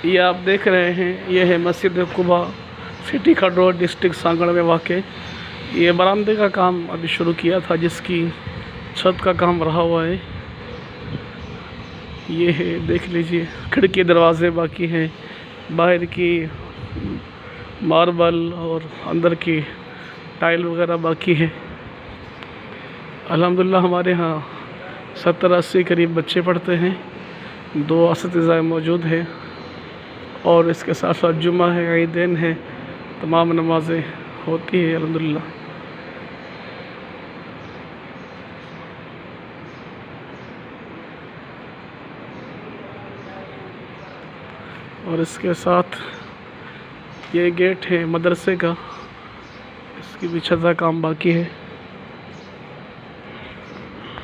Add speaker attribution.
Speaker 1: ये आप देख रहे हैं, ये है मस्जिद कुबा, सिटी खड रोड, डिस्ट्रिक्ट सांगड़ में वाक़। ये बरामदे का काम अभी शुरू किया था, जिसकी छत का काम रहा हुआ है। ये है, देख लीजिए, खिड़की दरवाजे बाकी हैं, बाहर की मार्बल और अंदर की टाइल वगैरह बाकी है। अल्हम्दुलिल्लाह हमारे यहाँ 70-80 करीब बच्चे पढ़ते हैं, 2 असातिज़ा मौजूद हैं और इसके साथ साथ जुम्मा है, ईदैन है, तमाम नमाज़ें होती है अल्हम्दुलिल्लाह। और इसके साथ ये गेट है मदरसे का, इसकी भी छत का काम बाकी है।